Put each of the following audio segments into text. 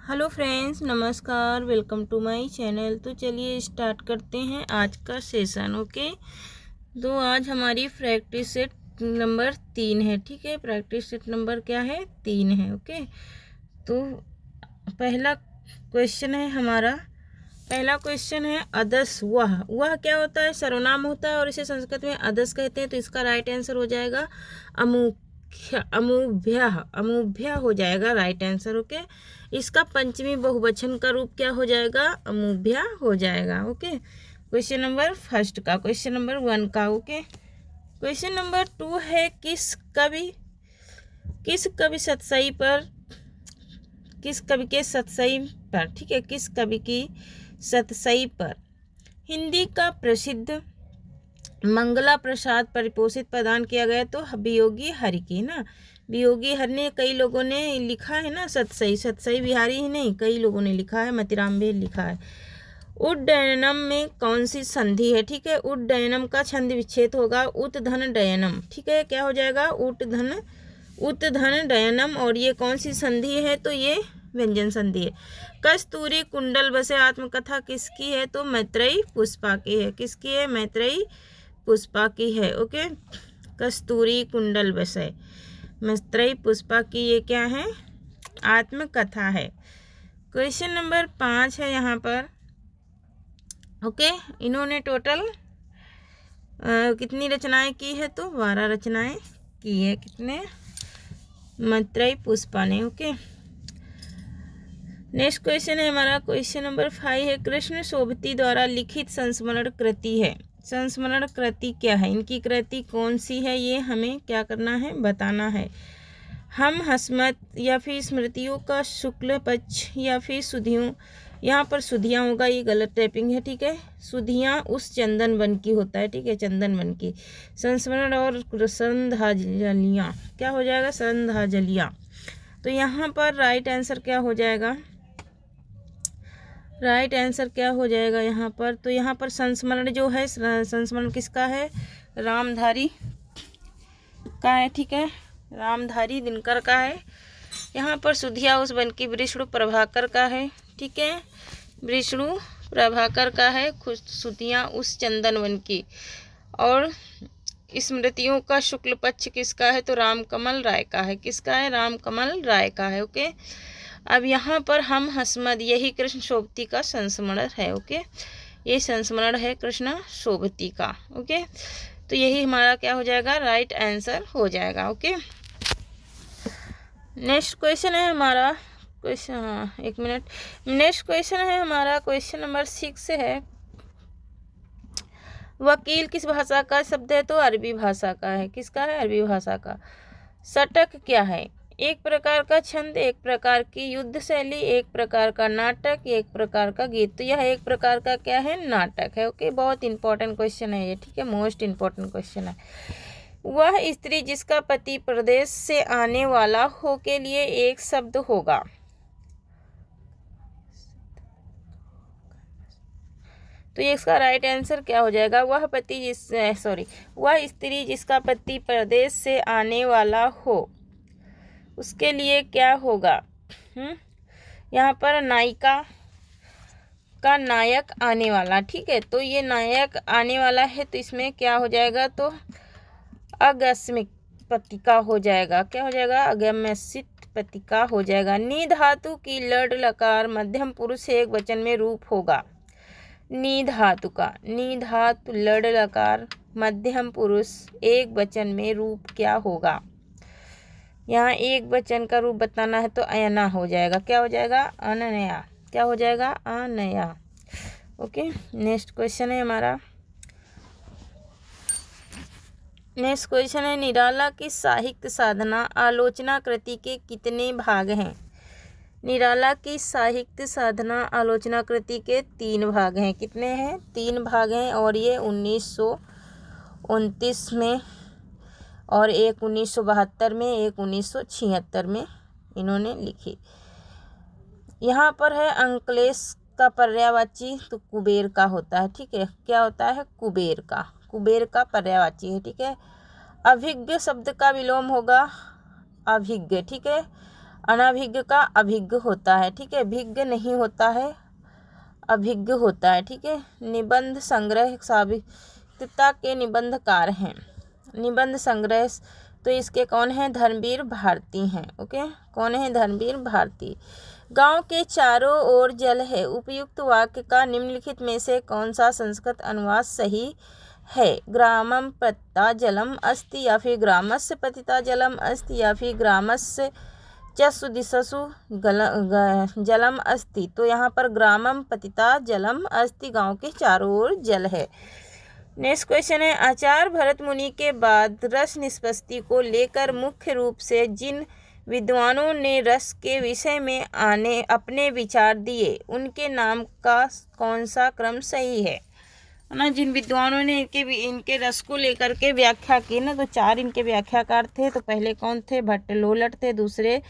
Hello friends, नमस्कार। Welcome to my channel. तो चलिए स्टार्ट करते हैं आज का सेशन। ओके, तो आज हमारी प्रैक्टिस सेट नंबर 3 है। ठीक है, प्रैक्टिस सेट नंबर क्या है? 3 है। ओके, तो पहला क्वेश्चन है हमारा। पहला क्वेश्चन है अदस। वह क्या होता है? सर्वनाम होता है और इसे संस्कृत में अदस कहते हैं। तो इसका राइट आंसर हो जाएगा अमूभ्य हो जाएगा राइट आंसर। ओके, इसका पंचमी बहुवचन का रूप क्या हो जाएगा? अमूभ्य हो जाएगा। ओके, क्वेश्चन नंबर फर्स्ट का, क्वेश्चन नंबर 1 का। ओके, क्वेश्चन नंबर 2 है किस कवि सतसई पर, किस कवि के सतसई पर, ठीक है, किस कवि की सतसई पर हिंदी का प्रसिद्ध मंगला प्रसाद परिपोषित प्रदान किया गया? तो वियोगी हरि की ना। वियोगी हरि ने कई लोगों ने लिखा है ना। सतसई बिहारी ही नहीं, कई लोगों ने लिखा है। मतिराम भी लिखा है। उड्डयनम में कौन सी संधि है? ठीक है, उड्डयनम का छंद विच्छेद होगा उत धन डयनम। ठीक है, क्या हो जाएगा? उत धन डयनम। और ये कौन सी संधि है? तो ये व्यंजन संधि है। कस्तूरी कुंडल बसे आत्मकथा किसकी है? तो मैत्रेयी पुष्पा की है। किसकी है? मैत्रेयी पुष्पा की है। ओके, कस्तूरी कुंडल बसे मैत्रेयी पुष्पा की ये क्या है? आत्मकथा है। क्वेश्चन नंबर 5 है यहाँ पर। ओके, इन्होंने टोटल कितनी रचनाएं की है? तो 12 रचनाएं की है। कितने? मैत्रेयी पुष्पा ने। ओके, नेक्स्ट क्वेश्चन है हमारा। क्वेश्चन नंबर 5 है कृष्ण शोभती द्वारा लिखित संस्मरण कृति है। संस्मरण कृति क्या है? इनकी कृति कौन सी है? ये हमें क्या करना है? बताना है। हम हस्मत या फिर स्मृतियों का शुक्ल पक्ष या फिर सुधियों, यहाँ पर सुधियाँ होगा, ये गलत टाइपिंग है। ठीक है, सुधियाँ उस चंदन वन की होता है। ठीक है, चंदन वन की। संस्मरण और श्रद्धांजलियाँ क्या हो जाएगा? श्रद्धांजलियाँ। तो यहाँ पर राइट आंसर क्या हो जाएगा? राइट आंसर क्या हो जाएगा यहाँ पर? तो यहाँ पर संस्मरण जो है, संस्मरण किसका है? रामधारी का है। ठीक है, रामधारी दिनकर का है। यहाँ पर सुधिया उस वन की विष्णु प्रभाकर का है। ठीक है, विष्णु प्रभाकर का है। सुधिया उस चंदन वन की। और स्मृतियों का शुक्ल पक्ष किसका है? तो रामकमल राय का है। किसका है? रामकमल राय का है। ओके, अब यहाँ पर हम हस्मद, यही कृष्ण शोभती का संस्मरण है। ओके, ये संस्मरण है कृष्ण शोभती का। ओके, तो यही हमारा क्या हो जाएगा? राइट आंसर हो जाएगा। ओके, नेक्स्ट क्वेश्चन है हमारा। क्वेश्चन, हाँ एक मिनट। नेक्स्ट क्वेश्चन है हमारा, क्वेश्चन नंबर 6 है। वकील किस भाषा का शब्द है? तो अरबी भाषा का है। किसका है? अरबी भाषा का। षटक क्या है? एक प्रकार का छंद, एक प्रकार की युद्ध शैली, एक प्रकार का नाटक, एक प्रकार का गीत। तो यह एक प्रकार का क्या है? नाटक है। ओके, बहुत इंपॉर्टेंट क्वेश्चन है ये। ठीक है, मोस्ट इंपॉर्टेंट क्वेश्चन है। वह स्त्री जिसका पति प्रदेश से आने वाला हो के लिए एक शब्द होगा। तो ये इसका राइट आंसर क्या हो जाएगा? वह स्त्री जिसका पति प्रदेश से आने वाला हो उसके लिए क्या होगा? यहाँ पर नायिका का नायक आने वाला। ठीक है, तो ये नायक आने वाला है, तो इसमें क्या हो जाएगा? तो अगस्मिक पतिका हो जाएगा। क्या हो जाएगा? अगम्यसित पतिका हो जाएगा। नी धातु की लड लकार मध्यम पुरुष एक वचन में रूप होगा। नी धातु का, नी धातु लड लकार मध्यम पुरुष एक वचन में रूप क्या होगा? यहाँ एक वचन का रूप बताना है, तो अयना हो जाएगा। क्या हो जाएगा? अनया। क्या हो जाएगा? अनया। ओके, नेक्स्ट क्वेश्चन है हमारा। नेक्स्ट क्वेश्चन है निराला की साहित्य साधना आलोचना कृति के कितने भाग हैं? निराला की साहित्य साधना आलोचना कृति के 3 भाग हैं। कितने हैं? 3 भाग हैं। और ये 1929 में, और एक 1972 में, एक 1976 में इन्होंने लिखी। यहाँ पर है अंकलेश का पर्यायवाची, तो कुबेर का होता है। ठीक है, क्या होता है? कुबेर का पर्यायवाची है। ठीक है, अभिज्ञ शब्द का विलोम होगा अभिज्ञ। ठीक है, अनभिज्ञ का अभिज्ञ होता है, ठीक है, भिज्ञ नहीं होता है, अभिज्ञ होता है, ठीक है। निबंध संग्रह साहित्यता के निबंधकार हैं, निबंध संग्रह, तो इसके कौन है, धर्मवीर भारती हैं, ओके, कौन है, धर्मवीर भारती। गांव के चारों ओर जल है, उपयुक्त वाक्य का निम्नलिखित में से कौन सा संस्कृत अनुवाद सही है, ग्रामं पतिता जलम अस्ति, या फिर ग्रामस्य पतिता जलम अस्ति, या फिर ग्रामस्य चसु दिशसु जलम अस्ति। तो यहाँ पर ग्रामम पतिता जलम अस्ति, गांव के चारों ओर जल है। नेक्स्ट क्वेश्चन है, आचार्य भरत मुनि के बाद रस निष्पत्ति को लेकर मुख्य रूप से जिन विद्वानों ने रस के विषय में अपने विचार दिए, उनके नाम का कौन सा क्रम सही है ना। जिन विद्वानों ने इनके रस को लेकर के व्याख्या की ना, तो 4 इनके व्याख्याकार थे। तो पहले कौन थे, भट्ट लोलट थे, दूसरे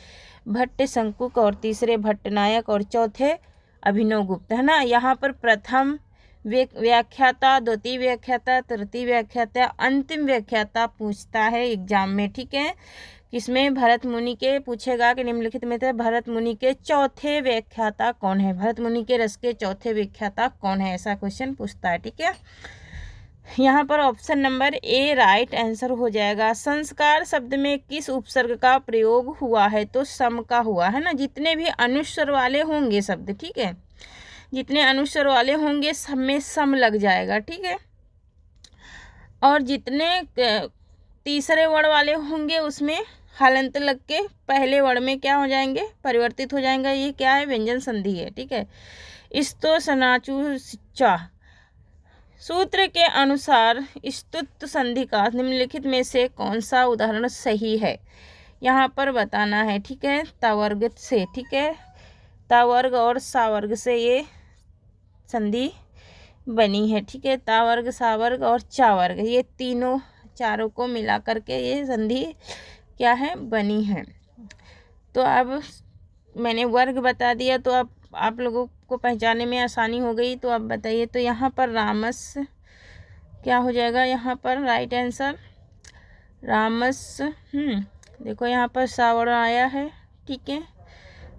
भट्ट शंकुक, और तीसरे भट्ट नायक, और चौथे अभिनव गुप्त, है ना। यहाँ पर प्रथम व्याख्याता, द्वितीय व्याख्याता, तृतीय व्याख्याता, अंतिम व्याख्याता पूछता है एग्जाम में, ठीक है। किसमें, भरत मुनि के पूछेगा कि निम्नलिखित में से भरत मुनि के चौथे व्याख्याता कौन है, भरत मुनि के रस के चौथे व्याख्याता कौन है, ऐसा क्वेश्चन पूछता है, ठीक है। यहाँ पर option number A right answer हो जाएगा। संस्कार शब्द में किस उपसर्ग का प्रयोग हुआ है, तो सम का हुआ है ना। जितने भी अनुस्वर वाले होंगे शब्द, ठीक है, जितने अनुस्वर वाले होंगे सब में सम लग जाएगा, ठीक है। और जितने तीसरे वर्ण वाले होंगे उसमें हलंत लग के पहले वर्ण में क्या हो जाएंगे, परिवर्तित हो जाएंगे। ये क्या है, व्यंजन संधि है, ठीक है। इस्तो सनाचु चा सूत्र के अनुसार स्तुत संधि का निम्नलिखित में से कौन सा उदाहरण सही है, यहाँ पर बताना है, ठीक है। तावर्ग से, ठीक है, तावर्ग और सावर्ग से ये संधि बनी है, ठीक है। तावर्ग, सावर्ग और चावर्ग, ये तीनों चारों को मिला करके ये संधि क्या है, बनी है। तो अब मैंने वर्ग बता दिया, तो अब आप लोगों को पहचानने में आसानी हो गई। तो अब बताइए, तो यहाँ पर रामस क्या हो जाएगा, यहाँ पर राइट आंसर रामस, देखो यहाँ पर सावड़ आया है, ठीक है।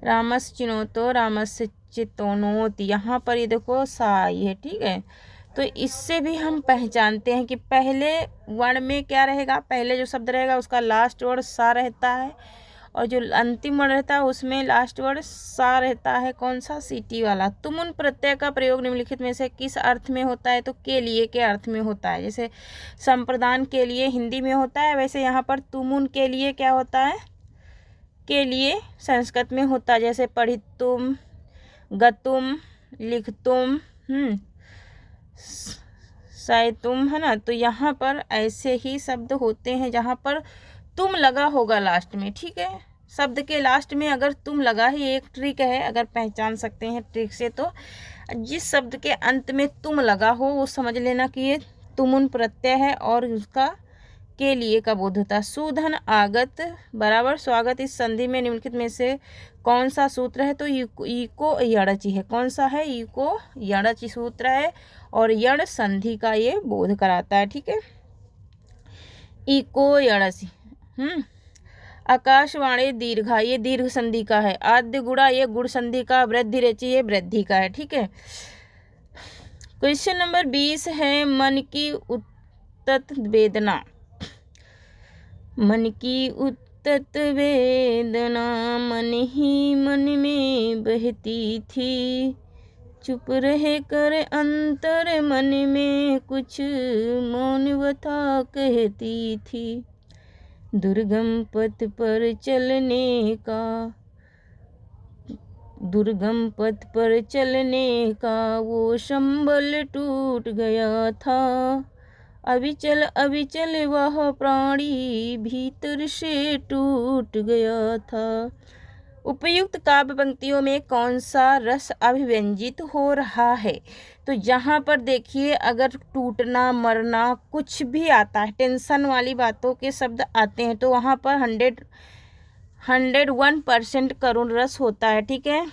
रामस चिनोतो, रामस चितोनोत, यहाँ पर ये देखो सा आई है, ठीक है। तो इससे भी हम पहचानते हैं कि पहले वर्ण में क्या रहेगा, पहले जो शब्द रहेगा उसका लास्ट वर्ड सा रहता है, और जो अंतिम वर्ण रहता है उसमें लास्ट वर्ड सा रहता है, कौन सा, सीटी वाला। तुमुन प्रत्यय का प्रयोग निम्नलिखित में से किस अर्थ में होता है, तो के लिए के अर्थ में होता है। जैसे संप्रदान के लिए हिंदी में होता है, वैसे यहाँ पर तुमुन के लिए क्या होता है, के लिए संस्कृत में होता है। जैसे पढ़ितुम, गतुम, लिखतुम, सायतुम, है ना। तो यहाँ पर ऐसे ही शब्द होते हैं जहाँ पर तुम लगा होगा लास्ट में, ठीक है। शब्द के लास्ट में अगर तुम लगा ही, एक ट्रिक है, अगर पहचान सकते हैं ट्रिक से, तो जिस शब्द के अंत में तुम लगा हो वो समझ लेना कि ये तुमुन प्रत्यय है और उसका के लिए का बोध होता है। सुधन आगत बराबर स्वागत, इस संधि में निम्नलिखित में से कौन सा सूत्र है, तो इको यणचि है, कौन सा है, इको यणचि सूत्र है, और यण संधि का ये बोध कराता है, ठीक है। इको यणचि। आकाशवाणी दीर्घा, ये दीर्घ संधि का है। आद्य गुड़ा, ये गुड़ संधि का। वृद्धि रचि, ये वृद्धि का है, ठीक है। क्वेश्चन नंबर 20 है, मन की उत्तत वेदना, मन की उत्तत वेदना मन ही मन में बहती थी, चुप रह कर अंतर मन में कुछ मौन व्यथा कहती थी। दुर्गम पथ पर चलने का, दुर्गम पथ पर चलने का वो संबल टूट गया था, अविचल वह प्राणी भीतर से टूट गया था। उपयुक्त काव्य पंक्तियों में कौन सा रस अभिव्यंजित हो रहा है, तो यहाँ पर देखिए अगर टूटना, मरना कुछ भी आता है, टेंशन वाली बातों के शब्द आते हैं, तो वहाँ पर 101% करुण रस होता है, ठीक है।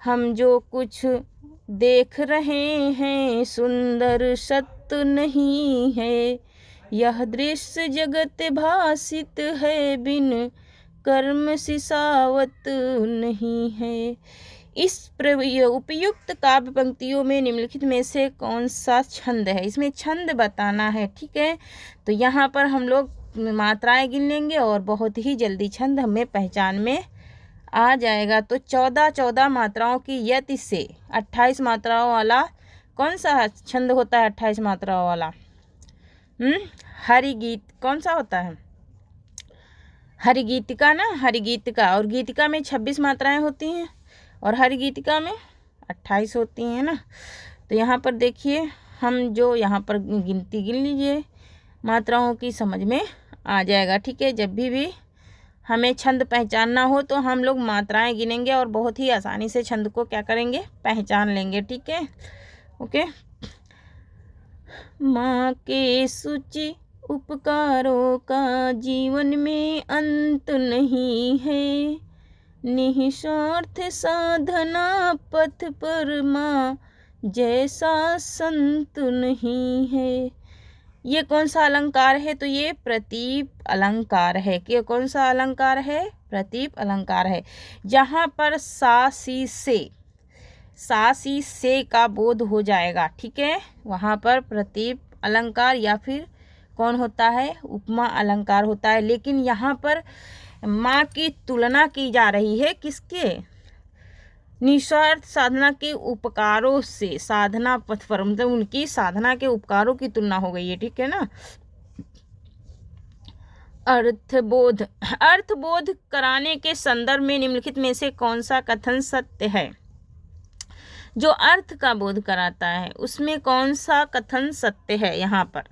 हम जो कुछ देख रहे हैं सुंदर सत्य नहीं है, यह दृश्य जगत भासित है बिन कर्म सिसावत नहीं है। इस उपयुक्त काव्य पंक्तियों में निम्नलिखित में से कौन सा छंद है? इसमें छंद बताना है, ठीक है। तो यहाँ पर हम लोग मात्राएं गिन लेंगे और बहुत ही जल्दी छंद हमें पहचान में आ जाएगा। तो 14 मात्राओं की यति से 28 मात्राओं वाला कौन सा छंद होता है? 28 मात्राओं वाला हरिगीत कौन सा होता है? हरिगीतिका ना, हरिगीतिका। और गीतिका में 26 मात्राएं होती हैं और हरिगीतिका में 28 होती हैं ना। तो यहाँ पर देखिए, हम जो यहाँ पर गिनती गिन लीजिए, मात्राओं की समझ में आ जाएगा, ठीक है। जब भी हमें छंद पहचानना हो तो हम लोग मात्राएं गिनेंगे और बहुत ही आसानी से छंद को क्या करेंगे? पहचान लेंगे, ठीक है। ओके। माँ के सूची उपकारों का जीवन में अंत नहीं है, निःस्वार्थ साधना पथ पर माँ जैसा संत नहीं है। ये कौन सा अलंकार है? तो ये प्रतीप अलंकार है। कि कौन सा अलंकार है? प्रतीप अलंकार है। जहाँ पर सा सी से का बोध हो जाएगा, ठीक है, वहाँ पर प्रतीप अलंकार या फिर कौन होता है? उपमा अलंकार होता है। लेकिन यहाँ पर माँ की तुलना की जा रही है किसके? निस्वार्थ साधना के उपकारों से, साधना पथ पर, मतलब उनकी साधना के उपकारों की तुलना हो गई है, ठीक है ना। अर्थबोध कराने के संदर्भ में निम्नलिखित में से कौन सा कथन सत्य है? जो अर्थ का बोध कराता है उसमें कौन सा कथन सत्य है? यहाँ पर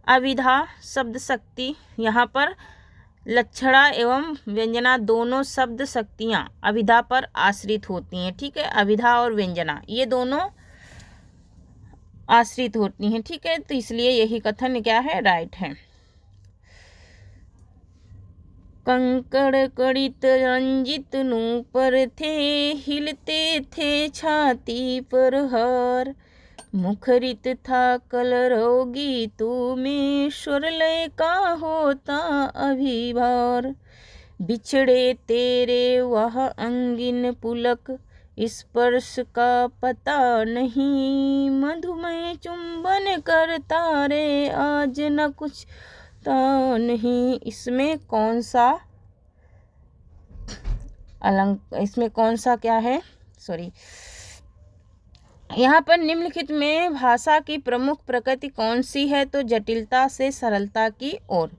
अविधा शब्द शक्ति, यहाँ पर लक्षणा एवं व्यंजना दोनों शब्द शक्तियाँ अविधा पर आश्रित होती हैं, ठीक है। अविधा और व्यंजना ये दोनों आश्रित होती हैं, ठीक है। तो इसलिए यही कथन क्या है? राइट है। कंकड़ कड़ित रंजित नूपुर थे, हिलते थे छाती पर हार, मुखरित था कलरव गीतों में, स्वर लय का होता अभिभार, बिछड़े तेरे वह अंगिन पुलक, स्पर्श का पता नहीं, मधुमय चुंबन करता रे आज न कुछ ता नहीं। इसमें कौन सा इसमें कौन सा क्या है? सॉरी, यहाँ पर निम्नलिखित में भाषा की प्रमुख प्रकृति कौन सी है? तो जटिलता से सरलता की ओर,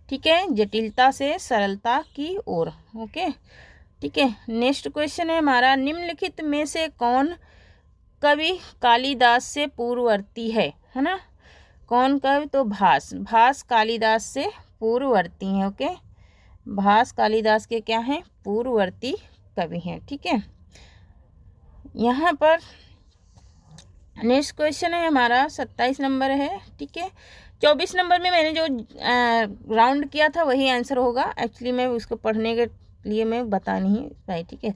ठीक है, जटिलता से सरलता की ओर। ओके, ठीक है। नेक्स्ट क्वेश्चन है हमारा, निम्नलिखित में से कौन कवि कालिदास से पूर्ववर्ती है ना? कौन कवि? तो भास कालिदास से पूर्ववर्ती हैं। ओके, भास कालिदास के क्या हैं? पूर्ववर्ती कवि हैं, ठीक है। यहाँ पर नेक्स्ट क्वेश्चन है हमारा 27 नंबर है, ठीक है। 24 नंबर में मैंने जो राउंड किया था वही आंसर होगा। एक्चुअली मैं उसको पढ़ने के लिए मैं बता नहीं पाई, ठीक है,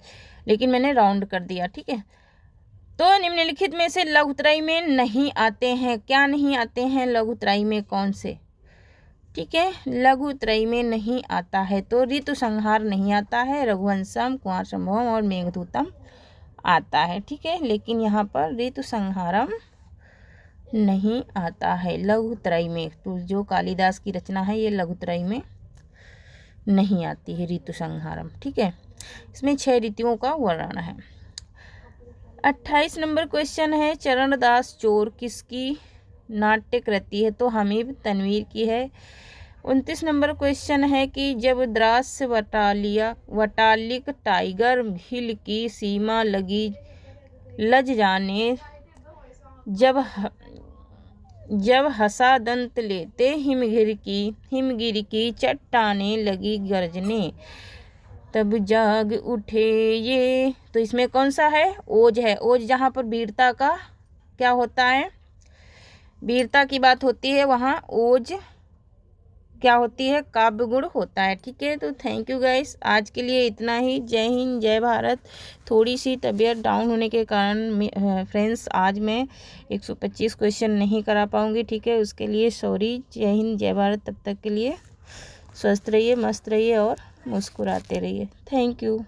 लेकिन मैंने राउंड कर दिया, ठीक है। तो निम्नलिखित में से लघुत्रयी में नहीं आते हैं, क्या नहीं आते हैं? लघुत्रयी में कौन से? ठीक है, लघुत्रयी में नहीं आता है तो ऋतु संहार नहीं आता है, रघुवंशम, कुमार संभवम और मेघदूतम आता है, ठीक है। लेकिन यहाँ पर ऋतु संहारम नहीं आता है लघुत्रयी में। तो जो कालिदास की रचना है ये लघुत्रयी में नहीं आती है, ऋतु संहारम, ठीक है। इसमें 6 ऋतुओं का वर्णन है। 28 नंबर क्वेश्चन है, चरणदास चोर किसकी नाट्य कृति है? तो हमीब तनवीर की है। 29 नंबर क्वेश्चन है कि जब द्रास वटालिक टाइगर हिल की सीमा लगी लज जाने, जब हंसा दंत लेते हिमगिर की चट्टाने लगी गरजने, तब जाग उठे ये। तो इसमें कौन सा है? ओज है। ओज जहाँ पर वीरता का क्या होता है? वीरता की बात होती है, वहाँ ओज क्या होती है? काव्य गुण होता है, ठीक है। तो थैंक यू गाइस, आज के लिए इतना ही। जय हिंद, जय भारत। थोड़ी सी तबीयत डाउन होने के कारण फ्रेंड्स आज मैं 125 क्वेश्चन नहीं करा पाऊँगी, ठीक है, उसके लिए सॉरी। जय हिंद, जय भारत। तब तक के लिए स्वस्थ रहिए, मस्त रहिए और मुस्कुराते रहिए। Thank you.